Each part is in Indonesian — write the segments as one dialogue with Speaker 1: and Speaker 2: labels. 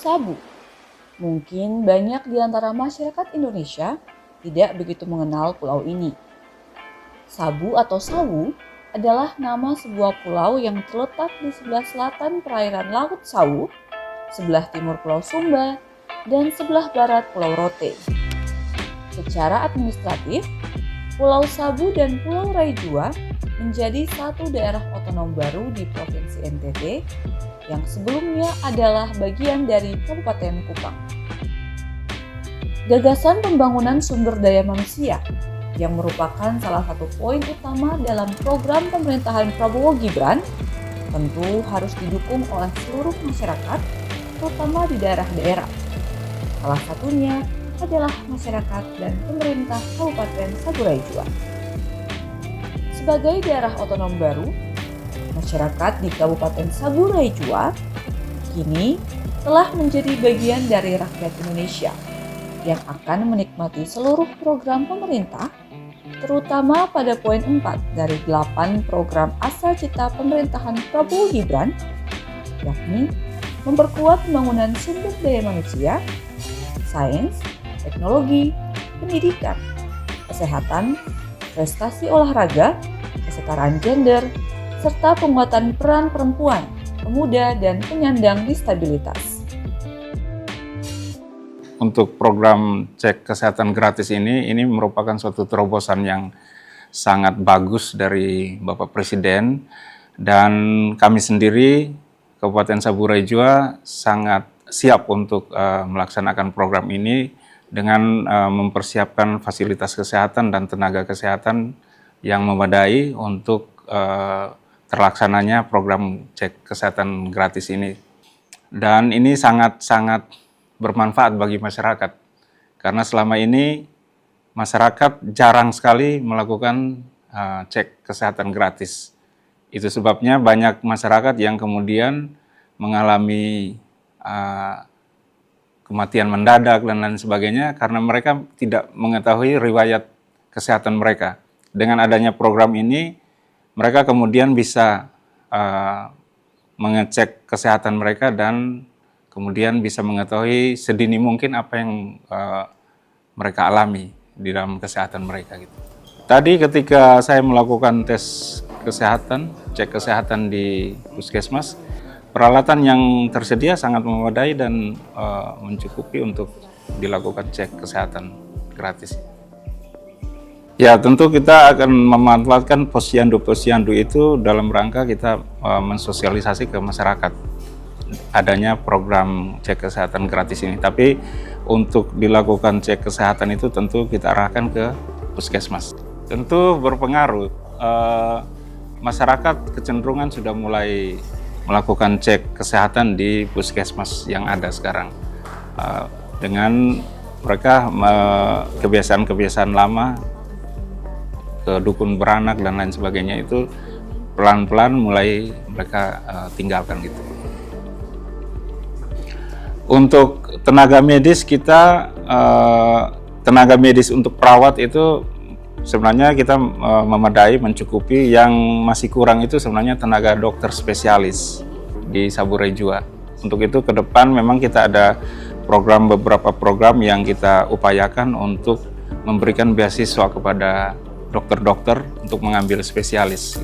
Speaker 1: Sabu. Mungkin banyak di antara masyarakat Indonesia tidak begitu mengenal pulau ini. Sabu atau Sawu adalah nama sebuah pulau yang terletak di sebelah selatan perairan Laut Sawu, sebelah timur Pulau Sumba, dan sebelah barat Pulau Rote. Secara administratif, Pulau Sabu dan Pulau Raijua menjadi satu daerah otonom baru di Provinsi NTT yang sebelumnya adalah bagian dari Kabupaten Kupang. Gagasan pembangunan sumber daya manusia yang merupakan salah satu poin utama dalam program pemerintahan Prabowo Gibran tentu harus didukung oleh seluruh masyarakat, terutama di daerah-daerah. Salah satunya adalah masyarakat dan pemerintah Kabupaten Saburai-Jua. Sebagai daerah otonom baru, masyarakat di Kabupaten Saburai-Jua kini telah menjadi bagian dari rakyat Indonesia yang akan menikmati seluruh program pemerintah, terutama pada poin 4 dari 8 program asal cita pemerintahan Prabowo Gibran, yakni memperkuat pembangunan sumber daya manusia, sains, teknologi, pendidikan, kesehatan, prestasi olahraga, kesetaraan gender, serta penguatan peran perempuan, pemuda, dan penyandang disabilitas.
Speaker 2: Untuk program cek kesehatan gratis ini merupakan suatu terobosan yang sangat bagus dari Bapak Presiden, dan kami sendiri Kabupaten Saburai-Jua sangat siap untuk melaksanakan program ini dengan mempersiapkan fasilitas kesehatan dan tenaga kesehatan yang memadai untuk terlaksananya program cek kesehatan gratis ini. Dan ini sangat bermanfaat bagi masyarakat, karena selama ini masyarakat jarang sekali melakukan cek kesehatan gratis. Itu sebabnya banyak masyarakat yang kemudian mengalami kematian mendadak dan lain sebagainya karena mereka tidak mengetahui riwayat kesehatan mereka. Dengan adanya program ini, mereka kemudian bisa mengecek kesehatan mereka dan kemudian bisa mengetahui sedini mungkin apa yang mereka alami di dalam kesehatan mereka gitu. Tadi ketika saya melakukan tes kesehatan, cek kesehatan di puskesmas, peralatan yang tersedia sangat memadai dan mencukupi untuk dilakukan cek kesehatan gratis. Ya, tentu kita akan memanfaatkan posyandu itu dalam rangka kita mensosialisasi ke masyarakat adanya program cek kesehatan gratis ini. Tapi untuk dilakukan cek kesehatan itu tentu kita arahkan ke puskesmas. Tentu berpengaruh. Masyarakat kecenderungan sudah mulai melakukan cek kesehatan di puskesmas yang ada sekarang. Dengan mereka kebiasaan-kebiasaan lama ke dukun beranak dan lain sebagainya itu pelan-pelan mulai mereka tinggalkan gitu. Untuk tenaga medis kita, tenaga medis untuk perawat itu sebenarnya kita memadai, mencukupi. Yang masih kurang itu sebenarnya tenaga dokter spesialis di Saburai-Jua. Untuk itu ke depan memang kita ada beberapa program yang kita upayakan untuk memberikan beasiswa kepada dokter-dokter untuk mengambil spesialis.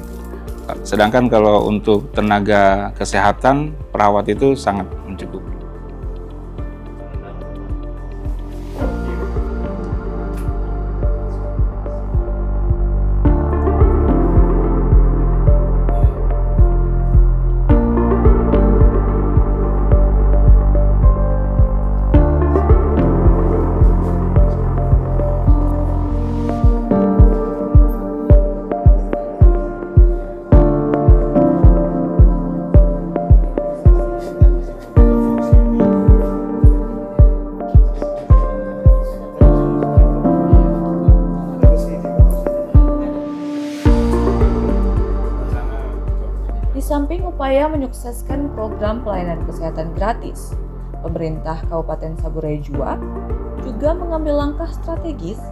Speaker 2: Sedangkan kalau untuk tenaga kesehatan, perawat itu sangat mencukupi.
Speaker 1: Di samping upaya menyukseskan program pelayanan kesehatan gratis, pemerintah Kabupaten Saburai-Jua juga mengambil langkah strategis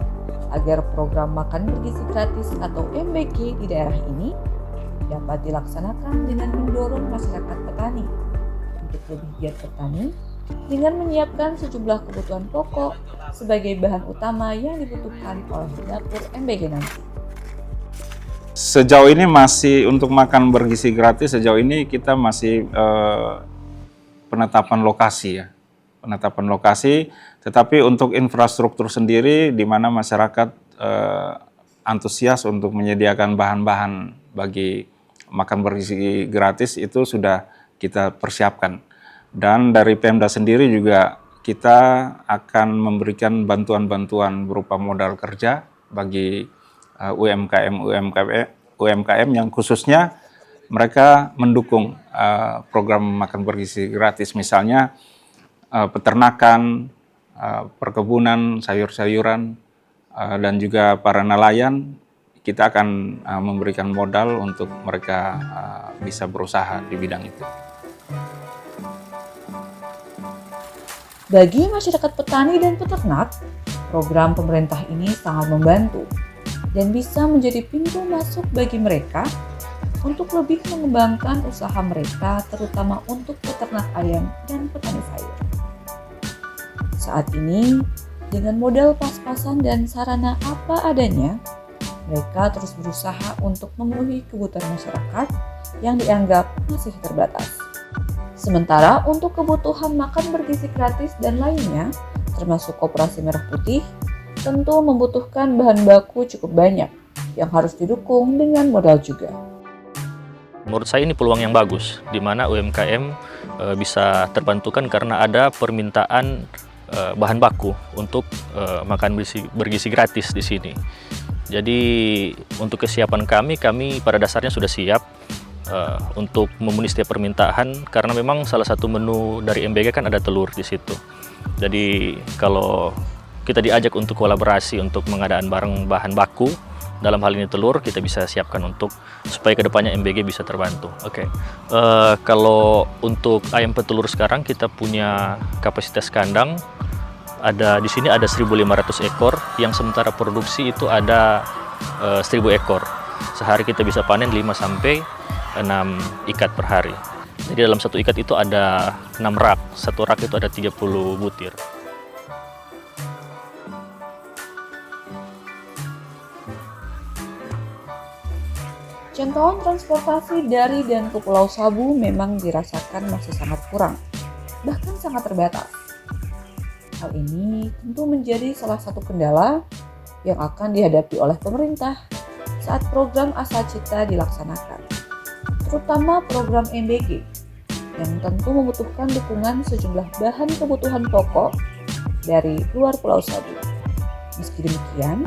Speaker 1: agar program makan bergizi gratis atau MBG di daerah ini dapat dilaksanakan dengan mendorong masyarakat petani untuk lebih giat bertani dengan menyiapkan sejumlah kebutuhan pokok sebagai bahan utama yang dibutuhkan oleh dapur MBG nanti.
Speaker 2: Sejauh ini masih untuk makan bergizi gratis, sejauh ini kita masih penetapan lokasi ya. Penetapan lokasi, tetapi untuk infrastruktur sendiri di mana masyarakat antusias untuk menyediakan bahan-bahan bagi makan bergizi gratis itu sudah kita persiapkan. Dan dari Pemda sendiri juga kita akan memberikan bantuan-bantuan berupa modal kerja bagi UMKM yang khususnya mereka mendukung program makan bergizi gratis, misalnya peternakan, perkebunan, sayur-sayuran, dan juga para nelayan. Kita akan memberikan modal untuk mereka bisa berusaha di bidang itu.
Speaker 1: Bagi masyarakat petani dan peternak, program pemerintah ini sangat membantu dan bisa menjadi pintu masuk bagi mereka untuk lebih mengembangkan usaha mereka, terutama untuk peternak ayam dan petani sayur. Saat ini, dengan modal pas-pasan dan sarana apa adanya, mereka terus berusaha untuk memenuhi kebutuhan masyarakat yang dianggap masih terbatas. Sementara untuk kebutuhan makan bergizi gratis dan lainnya, termasuk Koperasi Merah Putih, tentu membutuhkan bahan baku cukup banyak yang harus didukung dengan modal juga.
Speaker 3: Menurut saya ini peluang yang bagus, di mana UMKM bisa terbantukan karena ada permintaan bahan baku untuk makan bergizi gratis di sini. Jadi untuk kesiapan kami pada dasarnya sudah siap untuk memenuhi setiap permintaan, karena memang salah satu menu dari MBG kan ada telur di situ. Jadi kalau kita diajak untuk kolaborasi untuk pengadaan barang bahan baku, dalam hal ini telur, kita bisa siapkan untuk supaya kedepannya MBG bisa terbantu. Oke. Kalau untuk ayam petelur sekarang kita punya kapasitas kandang di sini ada 1.500 ekor, yang sementara produksi itu ada 1.000 ekor. Sehari kita bisa panen 5 sampai 6 ikat per hari. Jadi dalam satu ikat itu ada 6 rak, satu rak itu ada 30 butir.
Speaker 1: Jangkauan transportasi dari dan ke Pulau Sabu memang dirasakan masih sangat kurang, bahkan sangat terbatas. Hal ini tentu menjadi salah satu kendala yang akan dihadapi oleh pemerintah saat program Asa Cita dilaksanakan, terutama program MBG yang tentu membutuhkan dukungan sejumlah bahan kebutuhan pokok dari luar Pulau Sabu. Meski demikian,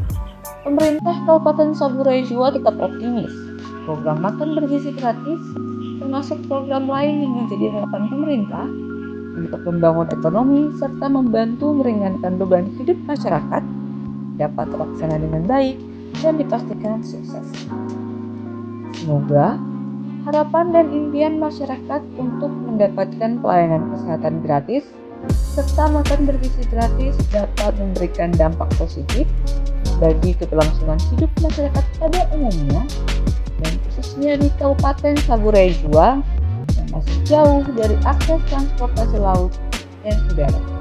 Speaker 1: pemerintah Kabupaten Saburai Jua tetap optimis program makan bergizi gratis, termasuk program lain yang menjadi harapan pemerintah untuk membangun ekonomi serta membantu meringankan beban hidup masyarakat, dapat terlaksana dengan baik dan dipastikan sukses. Semoga harapan dan impian masyarakat untuk mendapatkan pelayanan kesehatan gratis serta makan bergizi gratis dapat memberikan dampak positif bagi keberlangsungan hidup masyarakat pada umumnya, dan khususnya di Kabupaten Saburai Jua yang masih jauh dari akses transportasi laut dan udara.